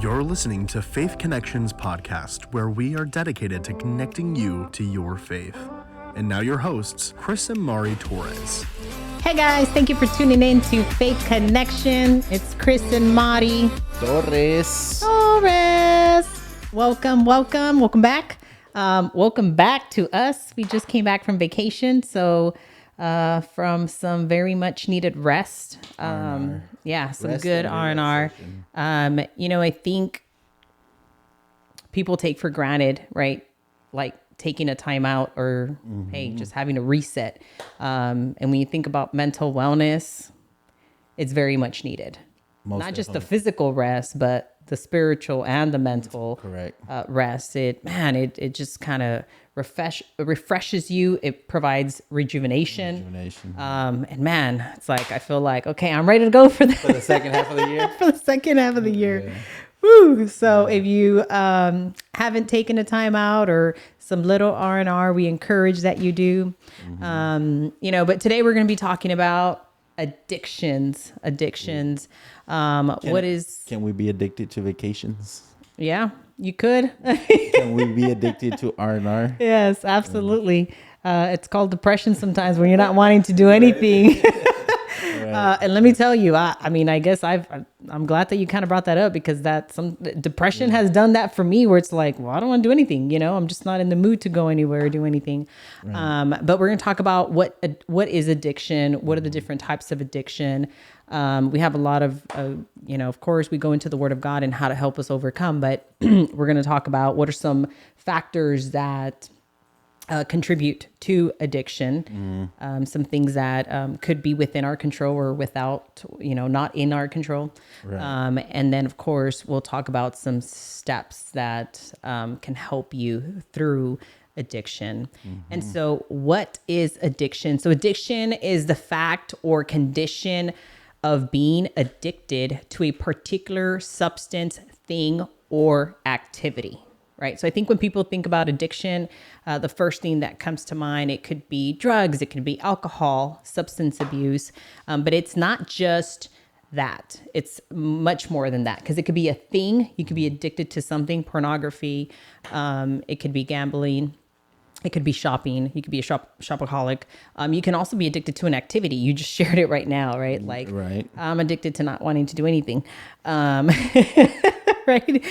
You're listening to Faith Connections podcast, where we are dedicated to connecting you to your faith. And now your hosts, Chris and Mari Torres. Hey guys, thank you for tuning in to Faith Connection. It's Chris and Mari Torres. Welcome back. Welcome back to us. We just came back from vacation, so from some very much needed rest. Some Rest good and R&R. I think people take for granted, right? Like taking a time out or, hey, just having a reset. And when you think about mental wellness, it's very much needed. Not just the physical rest, but the spiritual and the mental rest. It just kind of refreshes you. It provides rejuvenation. And man, it's like, I feel like, okay, I'm ready to go for the second half of the year. For the second half of the year. Yeah. Woo. So if you haven't taken a time out or some little R&R, we encourage that you do. But today we're going to be talking about addictions. Can we be addicted to vacations? Yeah, you could. Can we be addicted to R&R? Yes, absolutely. It's called depression sometimes when you're not wanting to do anything. And let me tell you, I guess I'm glad that you kind of brought that up, because depression has done that for me, where it's like, well, I don't want to do anything. I'm just not in the mood to go anywhere or do anything. Right. But we're going to talk about what is addiction. What are the different types of addiction? We have a lot of, of course we go into the Word of God and how to help us overcome, but we're going to talk about what are some factors that contribute to addiction, some things that could be within our control or without, not in our control. Right. And then, of course, we'll talk about some steps that can help you through addiction. And so what is addiction? So addiction is the fact or condition of being addicted to a particular substance, thing, or activity. Right. So I think when people think about addiction, the first thing that comes to mind, it could be drugs, it could be alcohol, substance abuse. But it's not just that. It's much more than that, because it could be a thing. You could be addicted to something, pornography. It could be gambling. It could be shopping. You could be a shopaholic. You can also be addicted to an activity. You just shared it right now, right? Like, I'm addicted to not wanting to do anything. Right.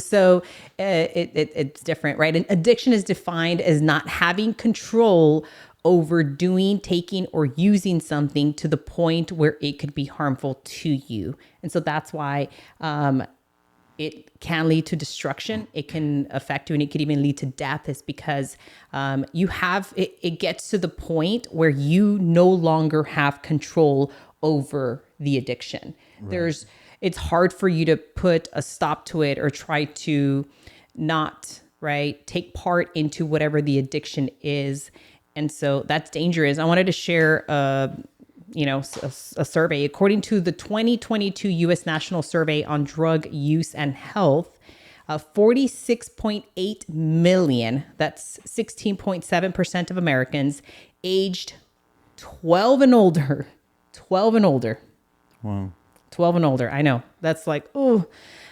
So it's different, right? And addiction is defined as not having control over doing, taking, or using something to the point where it could be harmful to you. And so that's why it can lead to destruction. It can affect you, and it could even lead to death, is because it gets to the point where you no longer have control over the addiction. Right. It's hard for you to put a stop to it or try to not, take part into whatever the addiction is. And so that's dangerous. I wanted to share a survey. According to the 2022 U.S. National Survey on Drug Use and Health, 46.8 million, that's 16.7% of Americans aged 12 and older. Wow. 12 and older. I know. That's like, oh.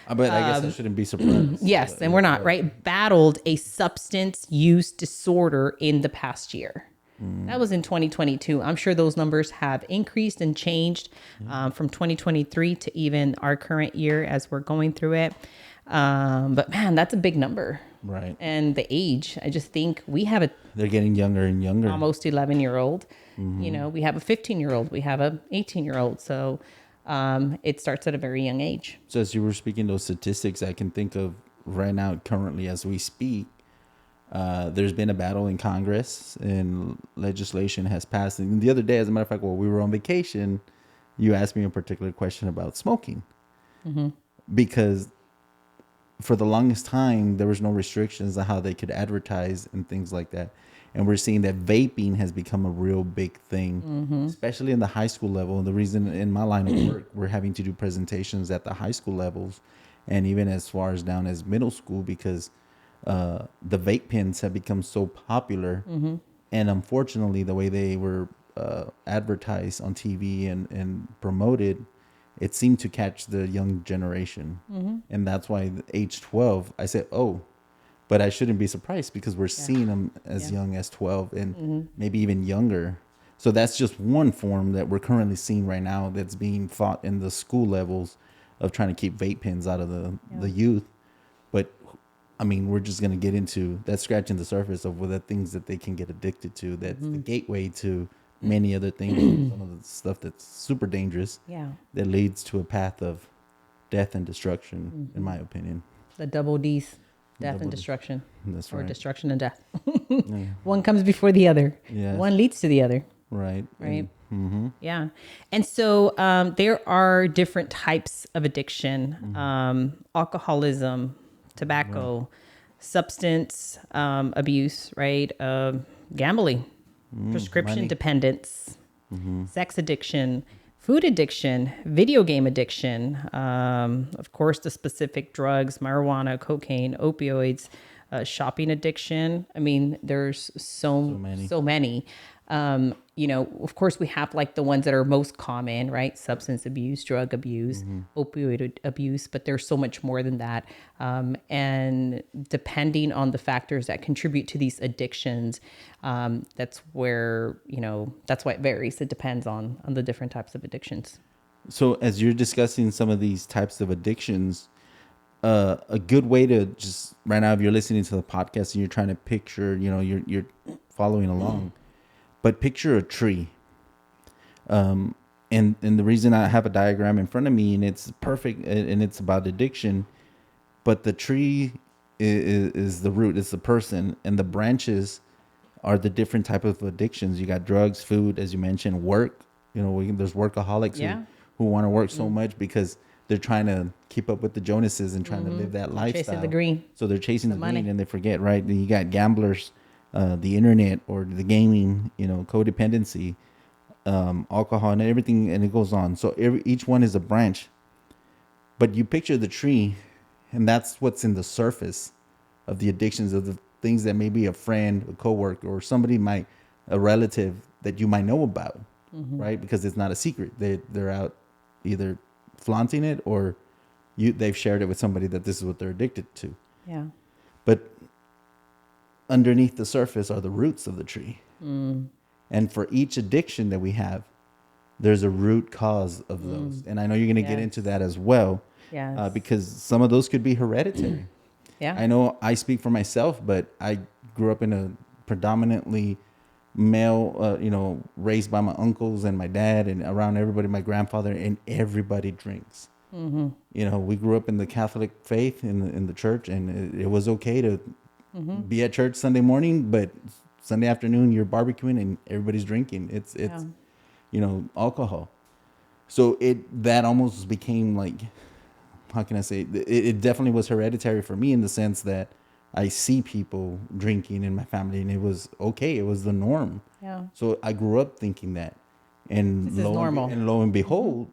But I guess I shouldn't be surprised. Yes, and we're not, right? Battled a substance use disorder in the past year. That was in 2022. I'm sure those numbers have increased and changed from 2023 to even our current year as we're going through it. But man, that's a big number. Right. And the age, I just think they're getting younger and younger. Almost 11-year-old. We have a 15-year-old. We have a 18-year-old. So it starts at a very young age. So as you were speaking those statistics, I can think of right now, currently as we speak, there's been a battle in Congress and legislation has passed. And the other day, as a matter of fact, while we were on vacation, you asked me a particular question about smoking. Because for the longest time, there was no restrictions on how they could advertise and things like that. And we're seeing that vaping has become a real big thing, especially in the high school level. And the reason in my line of work, we're having to do presentations at the high school levels and even as far as down as middle school, because the vape pens have become so popular. And unfortunately, the way they were advertised on TV and promoted it seemed to catch the young generation. And that's why the age 12, I said, oh, but I shouldn't be surprised because we're seeing them as young as 12 and maybe even younger. So that's just one form that we're currently seeing right now that's being fought in the school levels of trying to keep vape pens out of the youth. But I mean, we're just going to get into that, scratching the surface of what the things that they can get addicted to. That's the gateway to many other things, some of the stuff that's super dangerous that leads to a path of death and destruction, in my opinion. The double D's, death Double and D. destruction. That's Or right. destruction and death. Yeah. One comes before the other. Yes. One leads to the other. Right. Right. Mm-hmm. Yeah. And so there are different types of addiction, alcoholism, tobacco, substance abuse, right? Gambling, prescription money. dependence, sex addiction, food addiction, video game addiction, of course, the specific drugs, marijuana, cocaine, opioids, shopping addiction. I mean, there's so many. You know, of course, we have like the ones that are most common, right? Substance abuse, drug abuse, opioid abuse, but there's so much more than that. And depending on the factors that contribute to these addictions, that's where, you know, that's why it varies. It depends on the different types of addictions. So as you're discussing some of these types of addictions, a good way to just right now, if you're listening to the podcast and you're trying to picture, you know, you're following along, but picture a tree. And the reason I have a diagram in front of me and it's perfect and it's about addiction, but the tree is the root, it's the person, and the branches are the different type of addictions. You got drugs, food, as you mentioned, work. You know, there's workaholics who want to work so much because they're trying to keep up with the Jonases and trying to live that lifestyle. Chasing the green. So they're chasing the money. green and they forget, right? Then you got gamblers, the internet or the gaming, you know, codependency, alcohol and everything, and it goes on. So each one is a branch. But you picture the tree, and that's what's in the surface of the addictions, of the things that maybe a friend, a coworker, or somebody a relative that you might know about, right? Because it's not a secret. They're out either flaunting it or they've shared it with somebody that this is what they're addicted to. Yeah. But underneath the surface are the roots of the tree. And for each addiction that we have, there's a root cause of those. And I know you're going to get into that as well. Yes. Because some of those could be hereditary. Yeah. I know I speak for myself, but I grew up in a predominantly male, you know, raised by my uncles and my dad and around everybody, my grandfather, and everybody drinks. You know, we grew up in the Catholic faith in the church, and it was okay to be at church Sunday morning, but Sunday afternoon you're barbecuing and everybody's drinking. It's you know, alcohol. So that almost became like, how can I say, it definitely was hereditary for me in the sense that I see people drinking in my family and it was okay. It was the norm. Yeah. So I grew up thinking that, and This is normal. And lo and behold,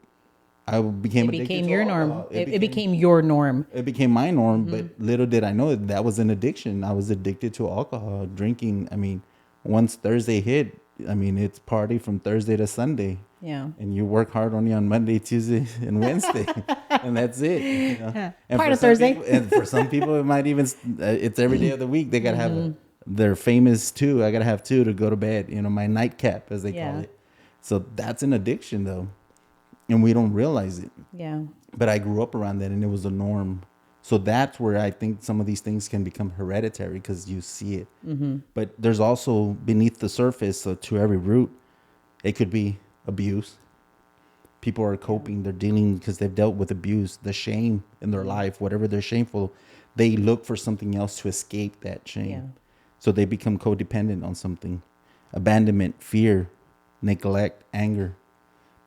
I became It addicted became to your alcohol. norm. It became your norm. It became my norm, but little did I know that was an addiction. I was addicted to alcohol, drinking. I mean, once Thursday hit, I mean, it's party from Thursday to Sunday. Yeah. And you work hard only on Monday, Tuesday, and Wednesday, and that's it. You know? And Part for of some Thursday. people- and for some people, it might even it's every day of the week. They gotta have their famous two. I gotta have two to go to bed. You know, my nightcap, as they call it. So that's an addiction, though, and we don't realize it. Yeah. But I grew up around that, and it was the norm. So that's where I think some of these things can become hereditary because you see it. But there's also beneath the surface, so to every root, it could be abuse. People are coping, they're dealing because they've dealt with abuse, the shame in their life, whatever they're shameful, they look for something else to escape that shame. Yeah. So they become codependent on something. Abandonment, fear, neglect, anger,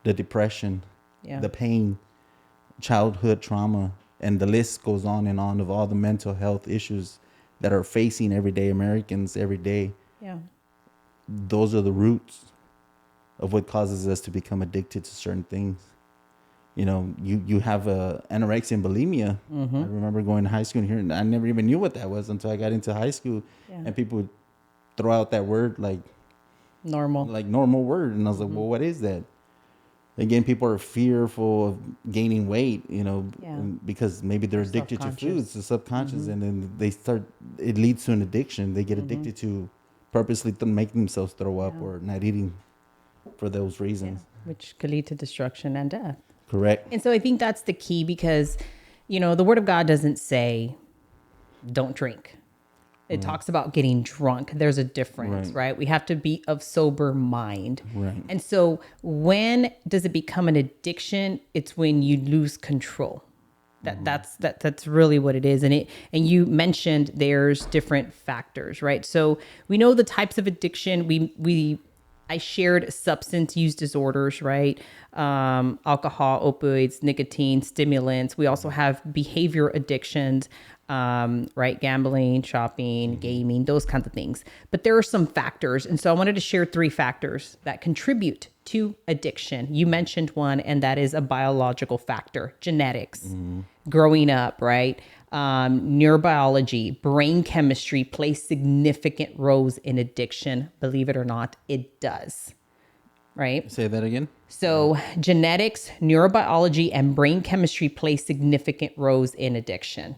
the depression, the pain, childhood trauma, and the list goes on and on of all the mental health issues that are facing everyday Americans every day. Yeah. Those are the roots of what causes us to become addicted to certain things. You know, you have anorexia and bulimia. I remember going to high school and hearing, I never even knew what that was until I got into high school, and people would throw out that word like Normal. normal word, and I was like, well, what is that? again, people are fearful of gaining weight, Yeah. because maybe they're addicted to Subconscious. foods, the subconscious, and then it leads to an addiction. They get addicted to purposely making themselves throw up or not eating for those reasons. Which could lead to destruction and death. Correct. And so I think that's the key because, the word of God doesn't say don't drink. It talks about getting drunk. There's a difference, right? We have to be of sober mind. Right. And so when does it become an addiction? It's when you lose control. That's really what it is. And you mentioned there's different factors, right? So we know the types of addiction. I shared substance use disorders, right? Alcohol, opioids, nicotine, stimulants. We also have behavior addictions, right? Gambling, shopping, gaming, those kinds of things. But there are some factors. And so I wanted to share 3 factors that contribute to addiction. You mentioned one, and that is a biological factor, genetics, growing up, right? Neurobiology, brain chemistry plays significant roles in addiction. Believe it or not, it does. Right? Say that again. So genetics, neurobiology, and brain chemistry play significant roles in addiction.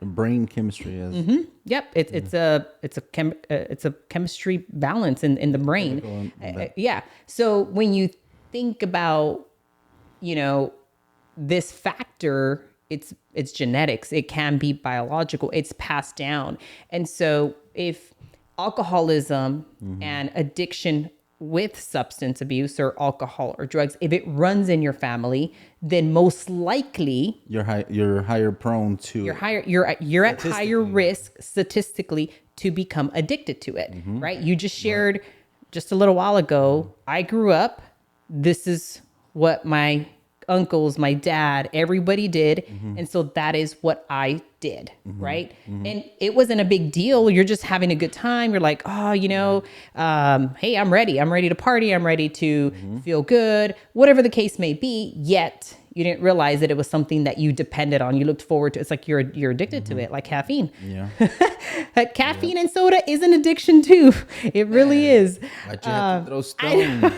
Brain chemistry is. Yep, it's a chemistry balance in the brain. Yeah. So when you think about, this factor, it's genetics. It can be biological. It's passed down. And so if alcoholism and addiction with substance abuse or alcohol or drugs, if it runs in your family, then most likely You're higher prone to. you're at higher risk statistically to become addicted to it, right? You just shared just a little while ago, I grew up, this is what my uncles, my dad, everybody did. And so that is what I did, right? And it wasn't a big deal. You're just having a good time. You're like, oh, hey, I'm ready. I'm ready to party. I'm ready to feel good, whatever the case may be. Yet you didn't realize that it was something that you depended on. You looked forward to. It's like you're addicted to it, like caffeine. Yeah. Caffeine and soda is an addiction too. It really is. Why'd you have to throw stones?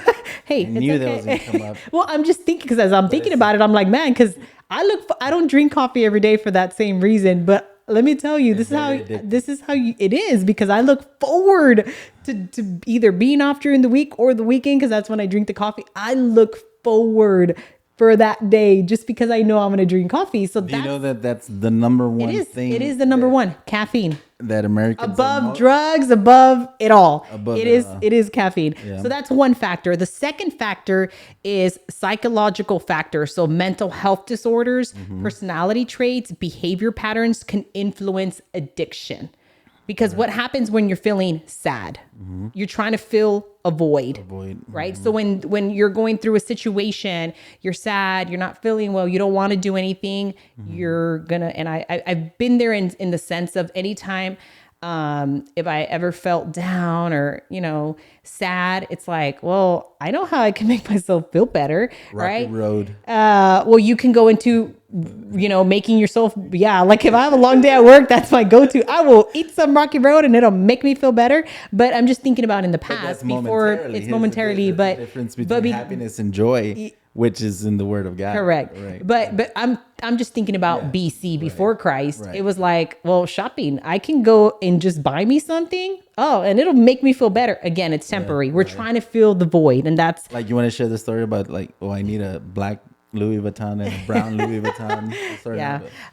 Hey, I knew that was gonna come up. Well, I'm just thinking because as I'm thinking about it, I'm like, man, because I don't drink coffee every day for that same reason. But let me tell you, this is how it is because I look forward to either being off during the week or the weekend because that's when I drink the coffee. I look forward for that day just because I know I'm going to drink coffee. So Do you know that that's the number one thing? It is the number one, caffeine. That Americans Above drugs, above it all. Above it it is caffeine. Yeah. So that's one factor. The second factor is psychological factor. So mental health disorders, personality traits, behavior patterns can influence addiction. Because what happens when you're feeling sad? You're trying to fill a void. Right? So when you're going through a situation, you're sad, you're not feeling well, you don't want to do anything, you're gonna, and I've been there in the sense of anytime if I ever felt down or, sad, it's like, well, I know how I can make myself feel better, right? Rocky Road. Well, you can go into, making yourself, like if I have a long day at work, that's my go-to. I will eat some Rocky Road and it'll make me feel better. But I'm just thinking about in the past before it's momentarily, but the difference between happiness and joy, which is in the Word of God. Correct. Right. But I'm just thinking about BC before Christ. Right. It was like, well, shopping, I can go and just buy me something. Oh, and it'll make me feel better. Again, it's temporary. We're trying to fill the void. And that's like, you want to share the story about like, I need a black Louis Vuitton and a brown Louis Vuitton.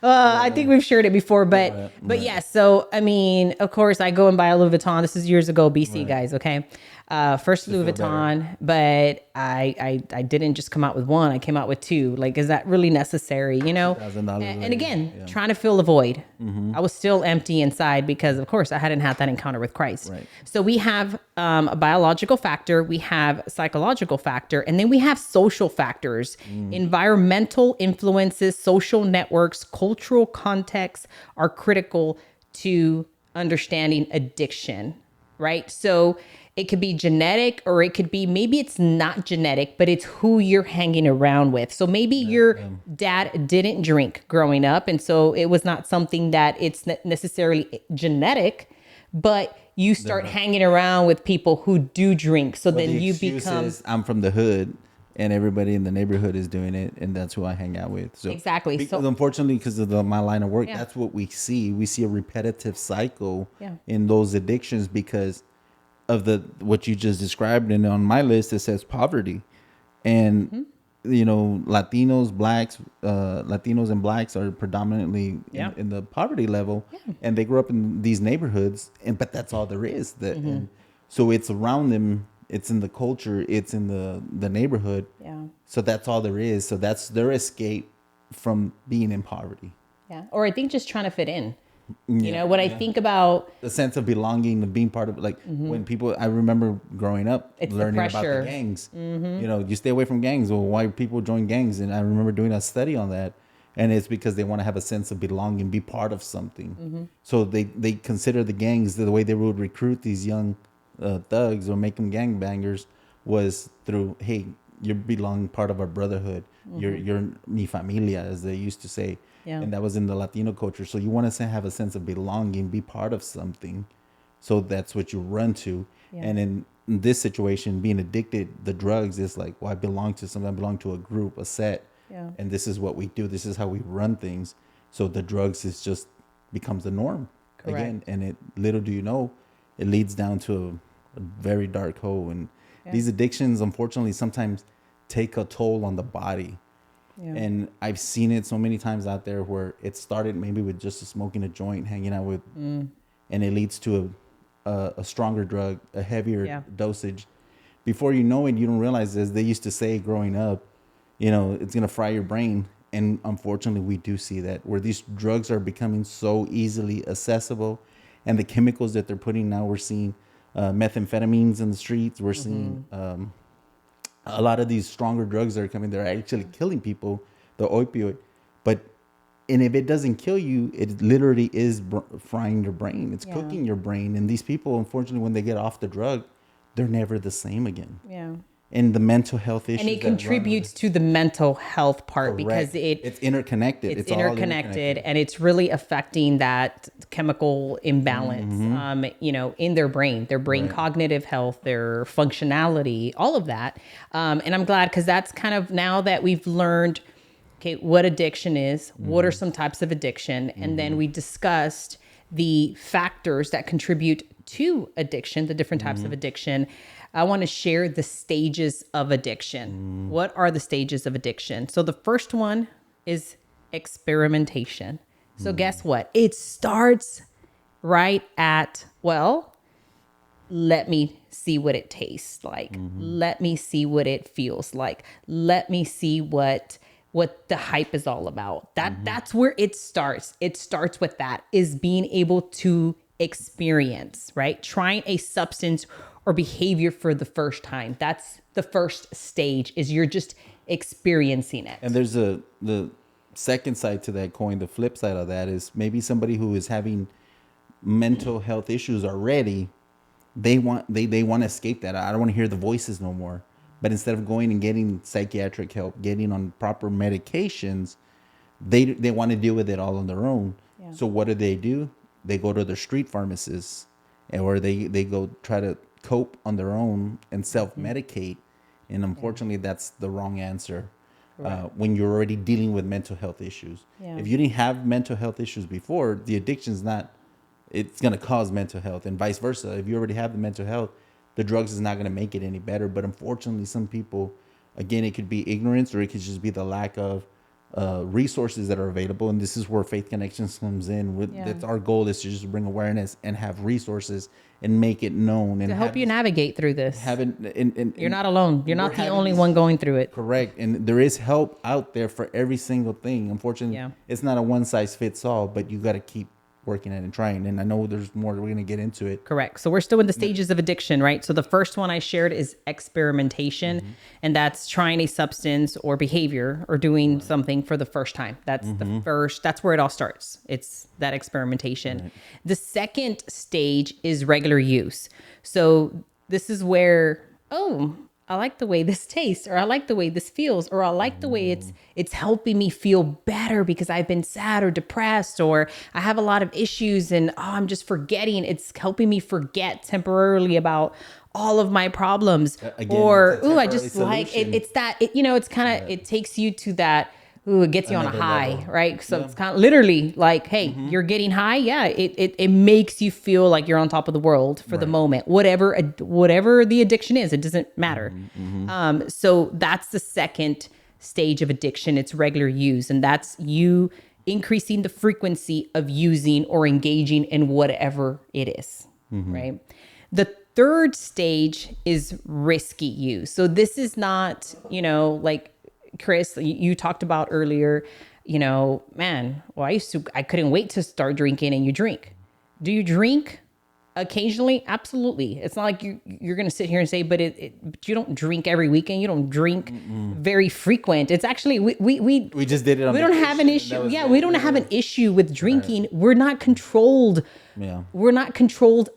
I think we've shared it before, but yeah. So, I mean, of course I go and buy a Louis Vuitton. This is years ago, BC guys. Okay. First Louis Vuitton, but I didn't just come out with one. I came out with 2. Like, is that really necessary? And again, trying to fill the void. I was still empty inside because, of course, I hadn't had that encounter with Christ. Right. So we have a biological factor, we have a psychological factor, and then we have social factors, environmental influences, social networks, cultural contexts are critical to understanding addiction, right? So it could be genetic, or it could be, maybe it's not genetic, but it's who you're hanging around with. So maybe your dad didn't drink growing up, and so it was not something that it's necessarily genetic, but you start hanging around with people who do drink. So then you become... I'm from the hood, and everybody in the neighborhood is doing it, and that's who I hang out with. So Exactly. because So- unfortunately, because of my line of work, Yeah. that's what we see. We see a repetitive cycle Yeah. in those addictions because of the what you just described. And on my list, it says poverty, and you know, Latinos and blacks are predominantly Yeah. in the poverty level, and they grew up in these neighborhoods, but that's all there is. And so it's around them. It's in the culture. It's in the neighborhood. Yeah. So that's all there is. So that's their escape from being in poverty. Yeah. Or I think just trying to fit in. You know, what I think about, The sense of belonging, of being part of, like when people, I remember growing up, It's the learning about pressure. the gangs. You know, you stay away from gangs. Well, why people join gangs? And I remember doing a study on that. And it's because they want to have a sense of belonging, be part of something. So they consider the gangs, the way they would recruit these young thugs or make them gangbangers was through, hey, you belong part of our brotherhood. You're mi familia, as they used to say. Yeah. And that was in the Latino culture. So you want to have a sense of belonging, be part of something. So that's what you run to. Yeah. And in this situation, being addicted, the drugs is like, well, I belong to something. I belong to a group, a set. Yeah. And this is what we do. This is how we run things. So the drugs is just becomes the norm again. Correct. And it, little do you know, it leads down to a very dark hole. And these addictions, unfortunately, sometimes take a toll on the body. Yeah. And I've seen it so many times out there where it started maybe with just smoking a joint, hanging out with, and it leads to a stronger drug, a heavier Yeah. dosage. Before you know it, you don't realize, as they used to say growing up, you know, it's going to fry your brain. And unfortunately, we do see that where these drugs are becoming so easily accessible, and the chemicals that they're putting now, we're seeing methamphetamines in the streets. We're seeing a lot of these stronger drugs that are coming. They're actually killing people, the opioid. And if it doesn't kill you, it literally is frying your brain. It's Yeah. cooking your brain. And these people, unfortunately, when they get off the drug, they're never the same again. Yeah. And the mental health issues. And it that run contributes to the mental health part because Correct. It's interconnected. it's all interconnected and it's really affecting that chemical imbalance, you know, in their brain Right. cognitive health, their functionality, all of that. And I'm glad because that's kind of now that we've learned, okay, what addiction is, what are some types of addiction, and then we discussed the factors that contribute to addiction, the different types of addiction. I want to share the stages of addiction. What are the stages of addiction? So the first one is experimentation. So guess what? It starts right at, well, let me see what it tastes like. Let me see what it feels like. Let me see what the hype is all about. That's where it starts. It starts with that, is being able to experience, right? Trying a substance or behavior for the first time. That's the first stage, is you're just experiencing it. And there's the second side to that coin. The flip side of that is maybe somebody who is having mental health issues already. They want to escape that. I don't want to hear the voices no more. But instead of going and getting psychiatric help, getting on proper medications, they want to deal with it all on their own. Yeah. So what do? They go to their street pharmacists, or they go try to cope on their own and self-medicate. And unfortunately, that's the wrong answer when you're already dealing with mental health issues. Yeah. If you didn't have mental health issues before, the addiction's not, it's going to cause mental health, and vice versa. If you already have the mental health, the drugs is not going to make it any better. But unfortunately, some people, again, it could be ignorance, or it could just be the lack of resources that are available. And this is where Faith Connections comes in. That's our goal, is to just bring awareness and have resources and make it known, and To help you navigate through this. You're Not alone. You're not the only one going through it. Correct. And there is help out there for every single thing. Unfortunately, it's not a one size fits all, but you got to keep working at it and trying. And I know there's more. We're going to get into it. Correct. So we're still in the stages of addiction, right? So the first one I shared is experimentation, and that's trying a substance or behavior or doing something for the first time. That's the first, that's where it all starts. It's that experimentation. Right. The second stage is regular use. So this is where, oh, I like the way this tastes, or I like the way this feels, or I like the way it's helping me feel better because I've been sad or depressed, or I have a lot of issues and I'm just forgetting. It's helping me forget temporarily about all of my problems. Again, Or, it's a ooh, I temporary just like it. solution. It's that, you know, it's kind of, it takes you to that, ooh, it gets you on a Another high, level. right? So Yeah. it's kind of literally like, hey, you're getting high. Yeah. It makes you feel like you're on top of the world for the moment, whatever the addiction is, it doesn't matter. So that's the second stage of addiction. It's regular use. And that's you increasing the frequency of using or engaging in whatever it is, right? The third stage is risky use. So this is not, you know, like Chris, you talked about earlier, you know, man, well, I couldn't wait to start drinking, and you drink. Do you drink occasionally? Absolutely. It's not like you're going to sit here and say, but but you don't drink every weekend. You don't drink very frequent. It's actually, We just did it on we don't have an vacation, and that issue. was Yeah, it. we don't have an issue with drinking. We're not controlled. Yeah. We're not controlled,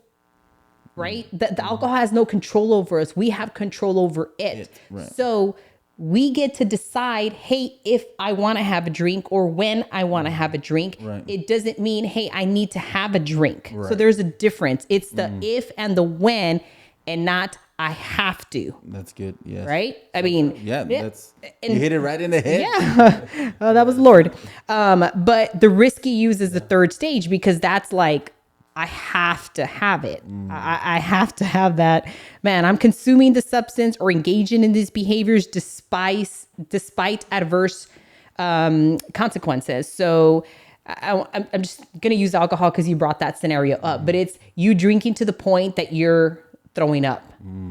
right? The alcohol has no control over us. We have control over it. Right. So we get to decide, hey, if I want to have a drink or when I want to have a drink. Right. It doesn't mean, hey, I need to have a drink. So Right. there's a difference. It's the if and the when, and not I have to, That's good. Yes. right? I mean, Yeah, that's and- you hit it right in the head. yeah. Oh, that was Lord. But the risky use is the third stage, because that's like, I have to have it. I have to have that. Man, I'm consuming the substance or engaging in these behaviors despite adverse consequences. So I'm just going to use alcohol because you brought that scenario up, but it's you drinking to the point that you're throwing up.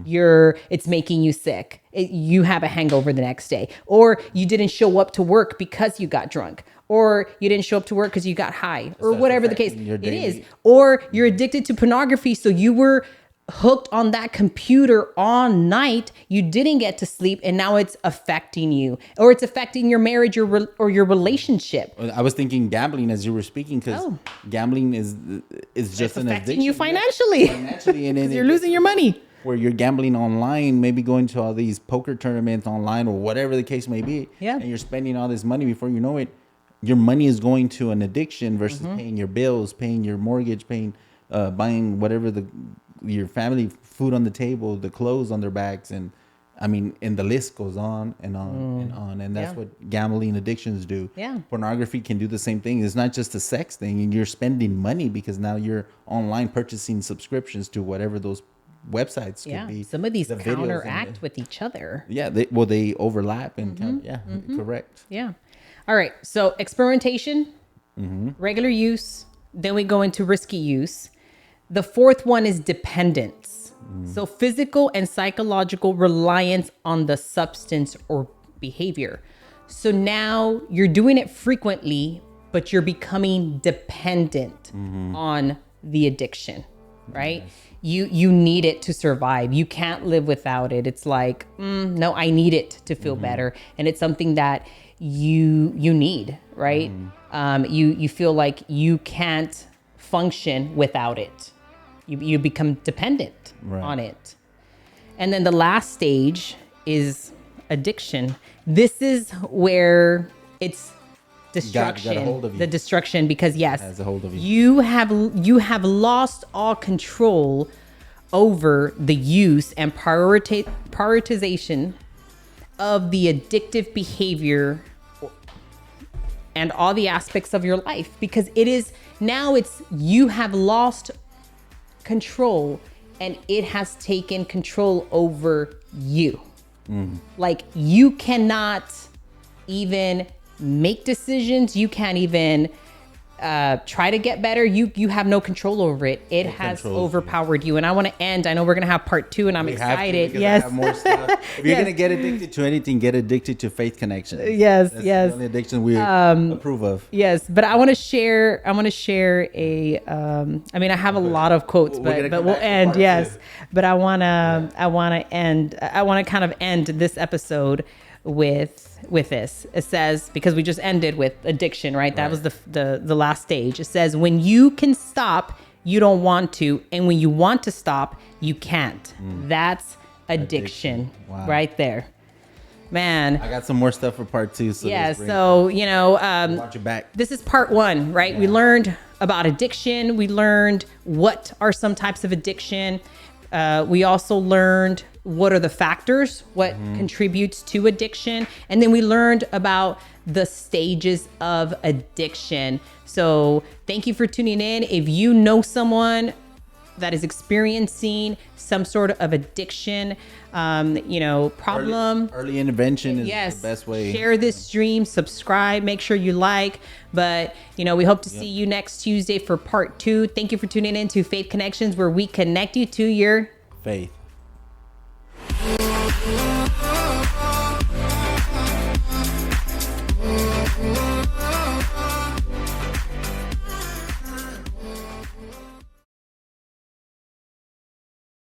It's making you sick. You have a hangover the next day, or you didn't show up to work because you got drunk, or you didn't show up to work because you got high, or whatever the case affecting your it is. daily- Or you're addicted to pornography. So you were hooked on that computer all night. You didn't get to sleep, and now it's affecting you, or it's affecting your marriage or your relationship. I was thinking gambling as you were speaking, because Oh. gambling is just an Affecting addiction. you financially. Financially, and then Because you're losing your money. Where you're gambling online, maybe going to all these poker tournaments online or whatever the case may be. Yeah. And you're spending all this money before you know it. Your money is going to an addiction versus paying your bills, paying your mortgage, buying whatever your family food on the table, the clothes on their backs, and I mean, and the list goes on and on and on. And that's Yeah. what gambling addictions do. Yeah. Pornography can do the same thing. It's not just a sex thing, and you're spending money because now you're online purchasing subscriptions to whatever those websites could Yeah. be. Some of these the videos and counteract with each other. Yeah, they overlap and correct. Yeah. All right. So experimentation, regular use. Then we go into risky use. The fourth one is dependence. So physical and psychological reliance on the substance or behavior. So now you're doing it frequently, but you're becoming dependent on the addiction, right? You need it to survive. You can't live without it. It's like, no, I need it to feel better. And it's something that you need, right? You feel like you can't function without it. You become dependent on it. And then the last stage is addiction. This is where it's destruction, got a hold of you. the destruction, because yes, Has a hold of you. you have lost all control over the use and prioritization of the addictive behavior and all the aspects of your life, because you have lost control, and it has taken control over you. Like, you cannot even make decisions. You can't even try to get better. You have no control over it. It has controls you. overpowered you. And I want to end. I know we're going to have part 2, and I'm We have to, excited. because I Yes. have more stuff. If you're Yes. gonna get addicted to anything, get addicted to Faith Connection. Yes, That's yes. the only addiction we approve of. Yes, but I want to share a I mean, I have a lot of quotes, We're gonna but come we'll back to end. part Yes. 2. But I want to kind of end this episode with this. It says, because we just ended with addiction, right? That was the last stage. It says, when you can stop, you don't want to, and when you want to stop, you can't. That's addiction. Wow. Right there. Man. I got some more stuff for part 2. So Yeah, let's bring so, watch your back. this is part 1, right? We learned about addiction. We learned what are some types of addiction. We also learned what are the factors, what contributes to addiction. And then we learned about the stages of addiction. So thank you for tuning in. If you know someone that is experiencing some sort of addiction, problem. Early intervention is the best way. Share this stream, subscribe, make sure you like. But, we hope to see you next Tuesday for part 2. Thank you for tuning in to Faith Connections, where we connect you to your faith.